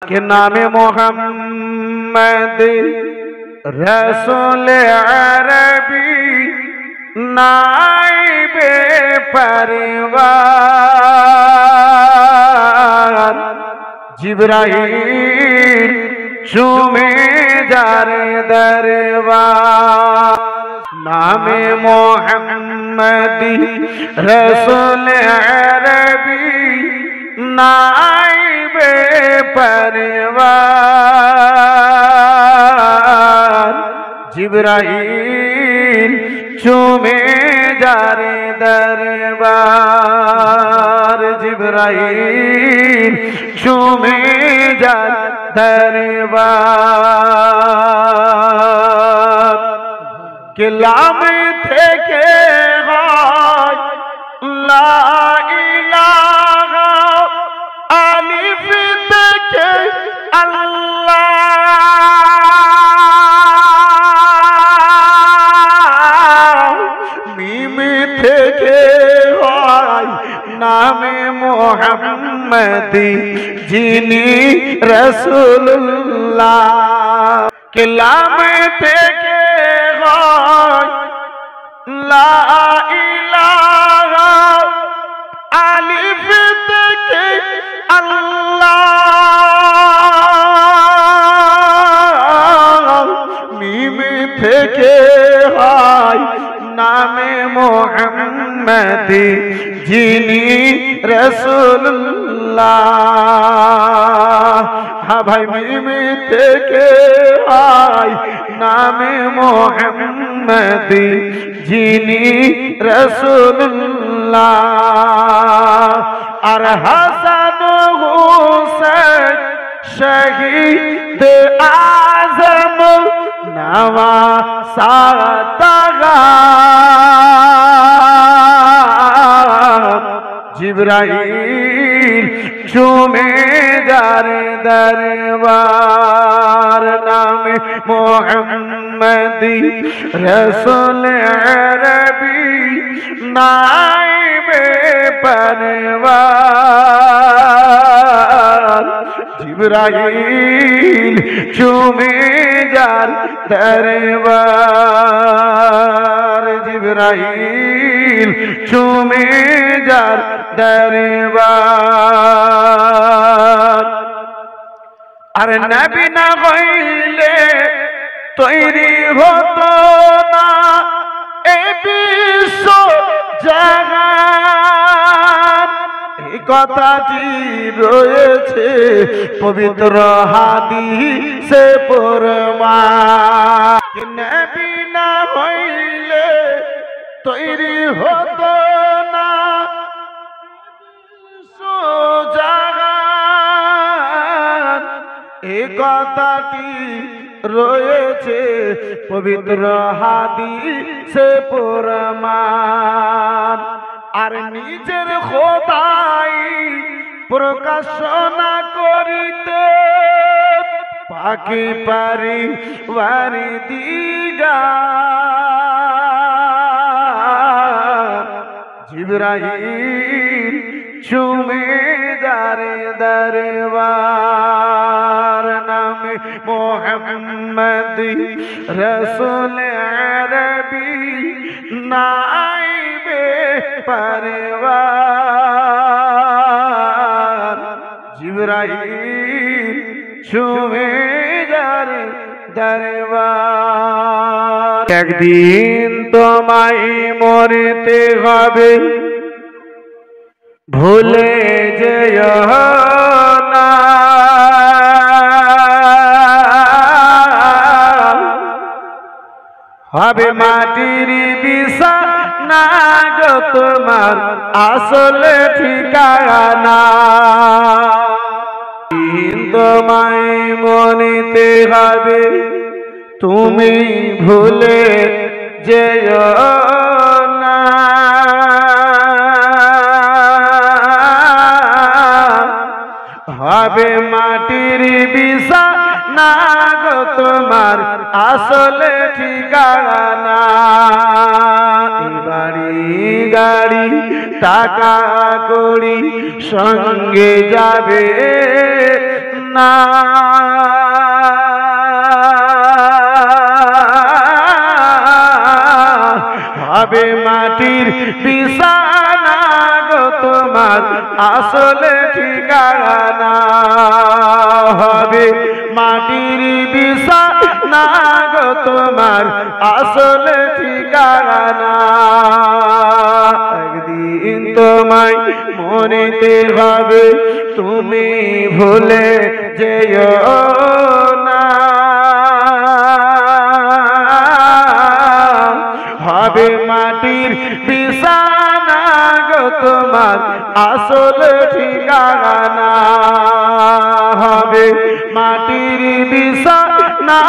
के नामे मोहम्मद रसूल अरबी नाइबे परवार जिब्राइल चूमे जारे दरबार नामे मोहम्मद रसूल अरबी नाइबे परवार जिब्राइल चूमे जारे दरबार जिब्राइल चूमे जार दरबार किलाम থেকে হয় লা ইলাহা আলিফ থেকে আল্লাহ মিম থেকে হয় নামে মোহাম্মদ যিনি রাসূলুল্লাহ কিলাম থেকে হয় লা ইলাহা আলিফ থেকে আল্লাহ মিম থেকে হয় নামে মোহাম্মদ যিনি রাসূলুল্লাহ হ্যাঁ ভাই মিম থেকে হয় নামে মোহাম্মদ যিনি রাসূলুল্লাহ আর হাসান হুসাইন শহীদ আজম নওয়াসাতগা জিব্রাইল চুমে যারে দরবার নামে মোহাম্মদ রসুল আরবি নাইবে পরবার জিব্রাইল চুমে যার দরবার জিব্রাইল চুমে যার দরবার আর নবী না হইলে তৈরি হতো না এ বিশ্ব জাহান এই কথাটি রয়েছে পবিত্র হাদিসে প্রমাণ নবী না হইলে তৈরি হতো না জাহান এই কথাটি রয়েছে পবিত্র হাদিসে প্রমাণ আর নিজের খোদাই প্রকাশ না করিতে পাখি পারি বাড়ি দিগা জিব্রাইল চুমে যারে দরবার নামে মোহাম্মদ রসুল আরবি নাইবে পরবার জিব্রাইল চুমে যারে দরবার একদিন তোমায় মরতে হবে ভুলে যেও না হবে মাটির বিছানা গো তোমার আসলে ঠিকানা তোমায় মনিতে হবে তুমি ভুলে যেও না হবে মাটির বিছানা গো তোমার আসলে ঠিকানা বাড়ি গাড়ি টাকা কড়ি সঙ্গে যাবে না হবে মাটির বিছানা গো তোমার আসলে ঠিকানা হবে মাটির বিছানা গো তোমার আসলে ঠিকানা একদিন তোমায় মনেতে হবে তুমি ভুলে যেও না হবে মাটির বিছানা গো তোমার আসলে ঠিকানা হবে মাটির বিছানা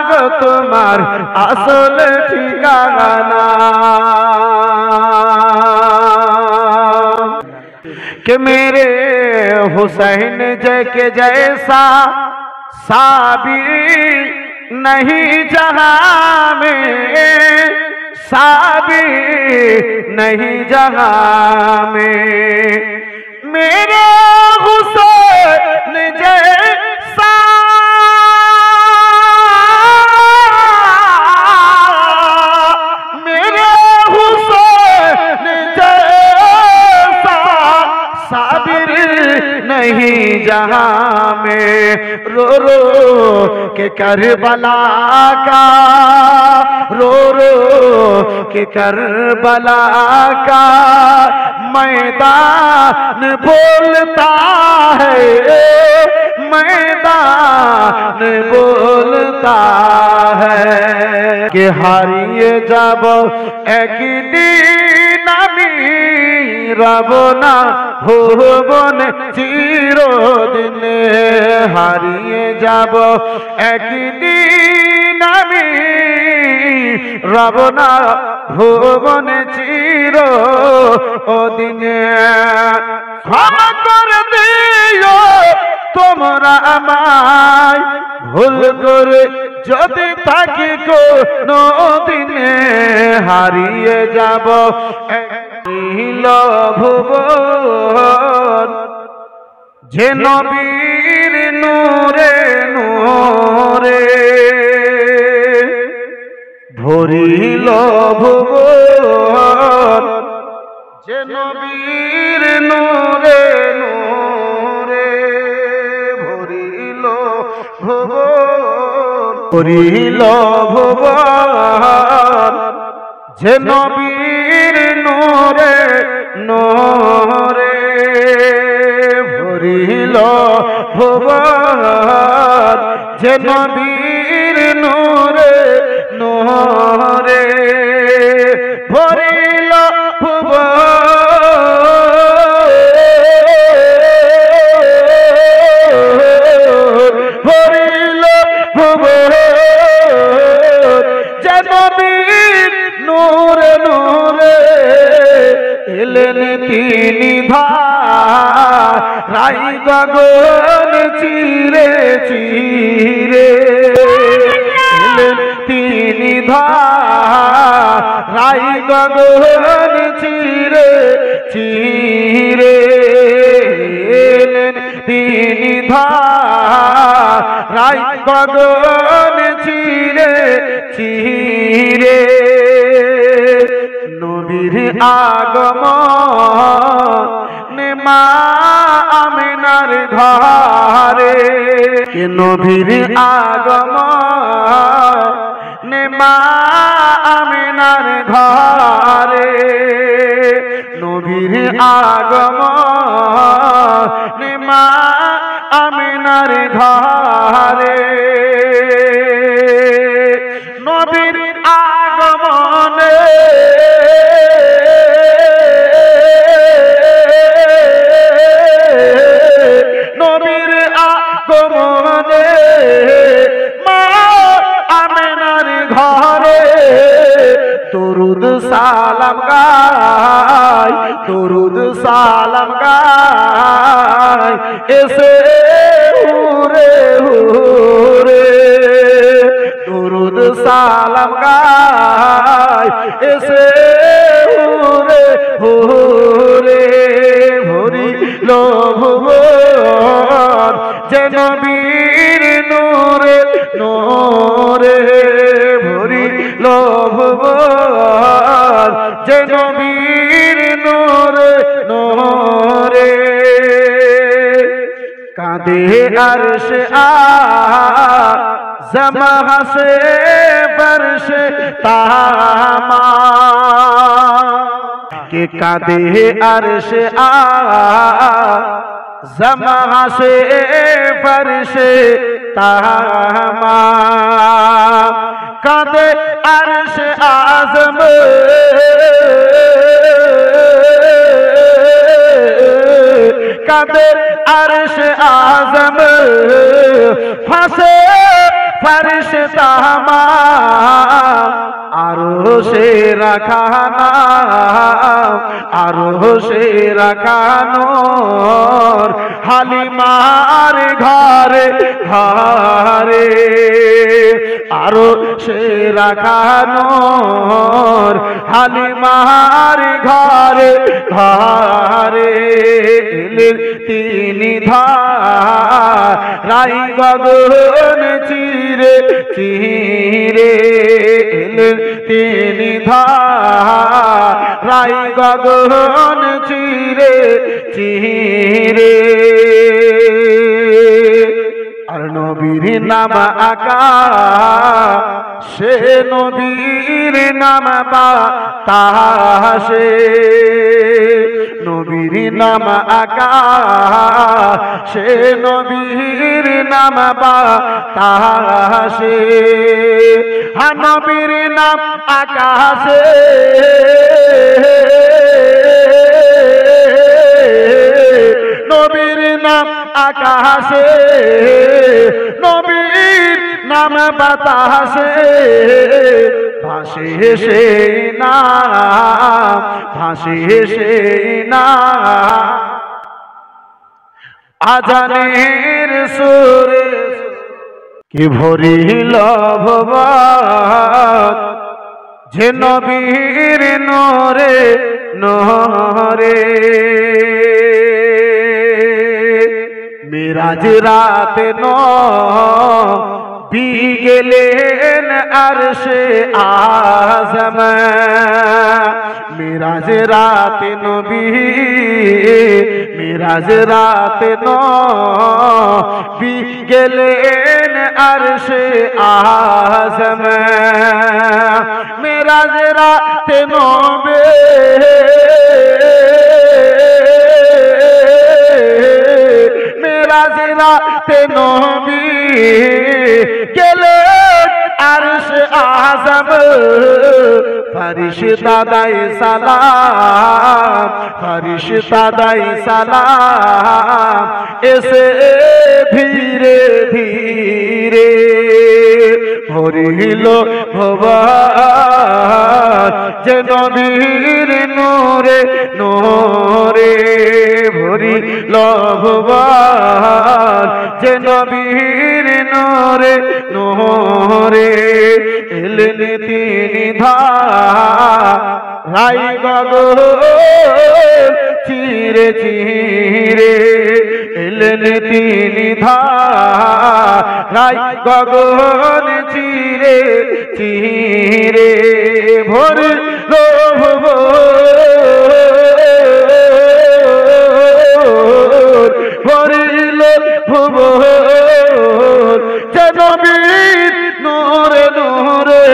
গো তোমার আসলে ঠিকানা कि मेरे हुसैन के जैसा साबिर नहीं जहां में साबिर नहीं जहां में मेरे हुसैन जैसा मेरे हुसैन साबिर नहीं जहां में रो रो के करबला का रो रो के करबला का मैदान बोलता है मैदान बोलता है कि हारिए जब एक दिन আমি রব না ভুবন চিরদিনে হারিয়ে যাব একদিন আমি রব না ভুবন চিরদিনে ক্ষমা করে দিও তোমরা আমায় ভুল করে যদি থাকি কোনো দিনে হারিয়ে যাব ভুবন যে নবীর নূরে নূরে ভরিল ভুবন যে নবীর নূরে নূরে ভরিল ভুবন ভরিল ভুবন যে নবীর নূরে নূরে ভরিল ভুবন যে নবীর নূরে নূরে ভরিল ভুবন ভরিল ভুবন যে নবীর নূরে নূরে এলেন তিনি ধারাই গগন চিরে চিরে এলেন তিনি ধারাই গগন চিরে চিরে এলেন তিনি ধারাই গগন চিরে চিরে নবীর আগমন মা আমিনার ঘরে নবীর আগমন মা আমিনার ঘরে নবীর আগমন মা আমিনার ঘরে নবীর আগমনে নবীর আগমনে মা আমিনার ঘরে দরুদ সালাম গায় দরুদ সালাম গায় এসে হুরে হুরে দরুদ সালাম গায় এসে হুরে হুরে ভরিল ভুবন যে নবীর নূরে নূরে ভরিল ভুবন যে নবীর নূরে নূরে কাঁদে আরশে আযম হাসে ফরশে তামা के कादे अर्श आज़म से फर्श तामा कादे अर्श आज़म कादे अर्श आज़म फंसे फर्श तामा আরশে রাখানা আরশে রাখানোর হালিমার ঘরে ঘরে আরশে রাখানোর হালিমার ঘরে ঘরে তিনি ধারাই গগন চিরে চিরে তিনি ধারাই গগন চিরে চিরে আর নবীর নাম আকাশে নবীর নাম বাতাসে নবীর নাম আকাশে নবীর নাম বাতাসে হা নবীর নাম আকাশে নবীর নাম আকাশে নবীর নাম বাতাসে ভাসে সেই নাম ভাসে সেই নাম আজানের সুরে কি ভরিল ভুবন যে নবীর নূরে নূরে মিরাজ রাতে নবী গেলেন আরশে আযম মিরাজ রাতে নবী মিরাজ রাতে নবী গেলেন আরশে আযম মিরাজ রাতে নবী মিরাজ রাতে নবী গেলেন আরশে আযম ফরিশতা দায়ে সালাম ফরিশতা দায়ে সালাম এসে ধীরে ধীরে ভরিল ভুবন যে নবীর নূরে নূরে ভরিল ভুবন যে নবীর নূরে নূরে এলেন তিনি ধারাই গগন চিরে চিরে এলেন তিনি ধারাই গগন চিরে চিরে ভরিল ভুবন ভরিল ভুবন যে নবীর নূরে নূরে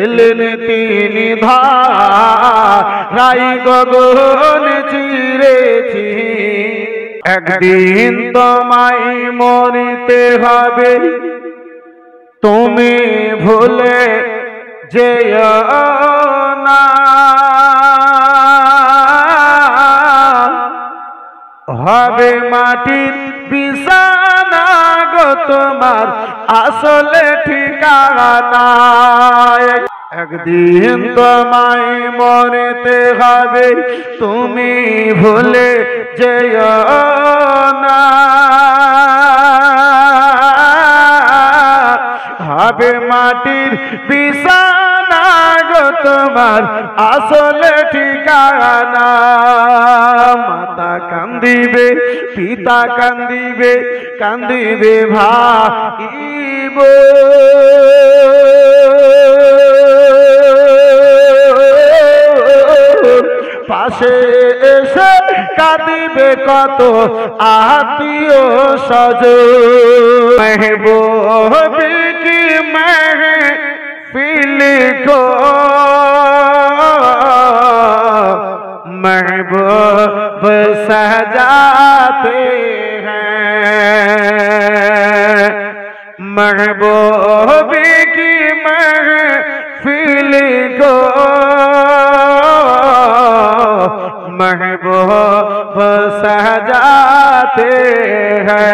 এলেন তিনি ধারাই গগন চিরে চিরে একদিন তোমায় মরিতে হবে তুমি ভুলে যেও না হবে মাটির বিছানা গো তোমার আসলে ঠিকানা একদিন তোমায় মরতে হবে তুমি ভুলে যেও না হবে মাটির বিছানা গো তোমার আসলে ঠিকানা माता कांदिबे पिता कांदिबे कांदिबे भाई पाशे एसे कांदिबे कत आत्मीय सजन महबूबी की महफिल को महबूब सजाते हैं महबूबी की महफिल को महबूब सजाते हैं